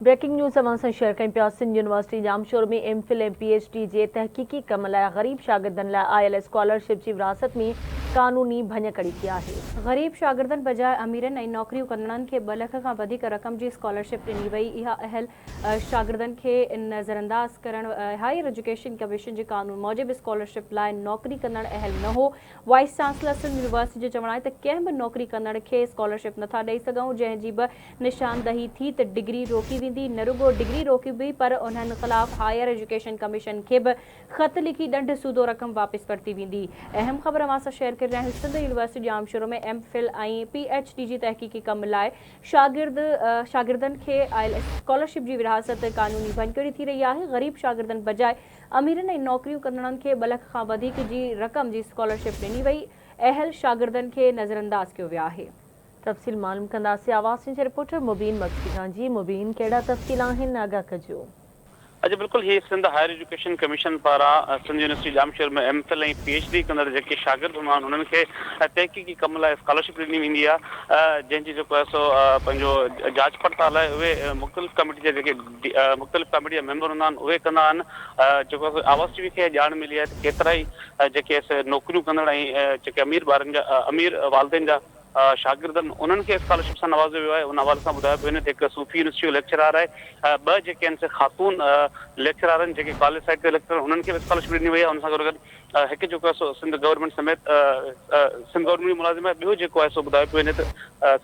Breaking news अवां share कयूं पिया। सिंध यूनिवर्सिटी जामशोर में एमफिल ऐं PhD जे तहक़ीक़ी कम लाइ ग़रीब शागिर्दनि लाइ आयल स्कॉलरशिप जी विरासत में क़ानूनी भञकड़ी थी आहे। ग़रीब शागिर्दनि बजाए अमीरनि ऐं नौकरियूं कंदड़नि खे 2 लख खां वधीक रक़म जी स्कॉलरशिप ॾिनी वई। इहा अहल शागिर्दनि खे नज़रअंदाज करण हायर एजुकेशन कमीशन जे क़ानून मूजिबि स्कॉलरशिप लाइ नौकरी कंदड़ अहल न हो। वाइस चांसलर सिंध यूनिवर्सिटी जो चवणु आहे त कंहिं बि नौकरी कंदड़ खे स्कॉलरशिप नथा ॾेई सघूं, जंहिंजी बि निशानदही थी त डिग्री रोकी वेंदी। न रुगो डिग्री रोकीबी पर उन्हनि ख़िलाफ़ हायर एजुकेशन कमीशन खे बि ख़त लिखी ॾंढ सूदो रक़म वापसि वरिती वेंदी। अहम ख़बर अवां सां शेयर करे रहिया आहियूं। सिंध यूनिवर्सिटी जामशोर में एमफिल ऐं PhD जी तहक़ीक़ी कम लाइ शागिर्दनि खे आयल स्कॉलरशिप जी विरासत क़ानूनी भञकड़ी थी रही आहे। ग़रीब शागिर्दनि बजाए अमीरनि ऐं नौकरियूं कंदड़नि खे 2 लख खां वधीक जी रक़म जी स्कॉलरशिप ॾिनी वई। अहल शागिर्दनि खे नज़रअंदाज कयो वियो आहे। तफ़सील मालूम कंदासीं आवाज़ जे रिपोर्टर मुबीन मक्सी खां। जी मुबीन, कहिड़ा तफ़सील आहिनि, आगाह कजो। अॼु बिल्कुलु ही सिंध हायर एजुकेशन कमीशन पारां सिंध यूनिवर्सिटी जामशोर में एमफिल ऐं PhD कंदड़ जेके शागिर्द हूंदा आहिनि उन्हनि खे तहक़ीक़ी कम लाइ स्कॉलरशिप ॾिनी वेंदी आहे, जंहिंजी जेको आहे सो पंहिंजो जांच पड़ताल आहे उहे मुख़्तलिफ़ कमेटी जा जेके मुख़्तलिफ़ कमेटी जा मेंबर हूंदा आहिनि उहे कंदा आहिनि। जेको आहे आवाज़ टीवी खे ॼाण मिली आहे त केतिरा ई जेके नौकरियूं कंदड़ ऐं जेके अमीर ॿारनि जा अमीर वालदेन जा शागिर्दनि उन्हनि खे स्कॉलरशिप सां नवाज़ियो वियो आहे। उन हवाले सां ॿुधायो पियो वञे त हिकु सूफ़ी यूनिवर्सिटी जो लेक्चरार आहे, 2 जेके आहिनि ख़ातून लेक्चरार आहिनि जेके कॉलेज साइड ते लेक्चर उन्हनि खे बि स्कॉलरशिप ॾिनी वई आहे। उन सां गॾु हिकु जेको आहे सो सिंध गवर्नमेंट समेत सिंध गवर्नमेंट मुलाज़िम आहे। ॿियो जेको आहे सो ॿुधायो पियो वञे त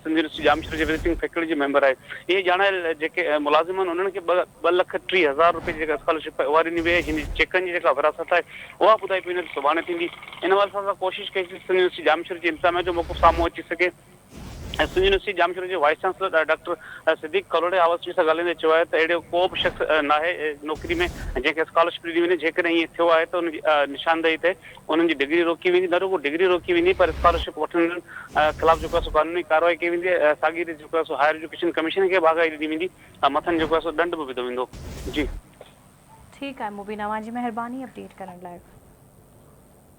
सिंध यूनिवर्सिटी जामशोर जे विज़िटिंग फैकल्टी जो मेंबर आहे। इहे ॼाणायल जेके मुलाज़िम आहिनि उन्हनि खे 2,30,000 रुपए जी जेका स्कॉलरशिप आहे उहा ॾिनी वई आहे। हिन चेकनि जी जेका विरासत आहे उहा ॿुधाई पई वञे त सुभाणे थींदी। इन हवाले सां असां कोशिशि कई सिंध यूनिवर्सिटी जामशोर जे इंतिज़ामिया जो मौक़िफ़ साम्हूं अची सघे। सिंध यूनिवर्सिटी जामशोर जे वाइस चांसलर डॉक्टर सिद्दीक़ करोड़े आवाज़ टीवी सां ॻाल्हाईंदे चयो आहे त अहिड़ो को बि शख़्स नाहे नौकरी में जंहिंखे स्कॉलरशिप ॾिनी वञे। जेकॾहिं ईअं थियो आहे त उनजी निशानदही ते उन्हनि जी डिग्री रोकी वेंदी। न रुगो डिग्री रोकी वेंदी पर स्कॉलरशिप वठंदड़नि ख़िलाफ़ जेको आहे सो क़ानूनी कार्रवाई कई वेंदी। साॻी रीति जेको आहे सो हायर एजुकेशन कमीशन खे बाग़ाई ॾिनी वेंदी। मथनि जेको आहे सो ॾंढ बि विधो वेंदो। जी ठीकु आहे मुबीन, अवां जी महिरबानी अपडेट करण लाइ।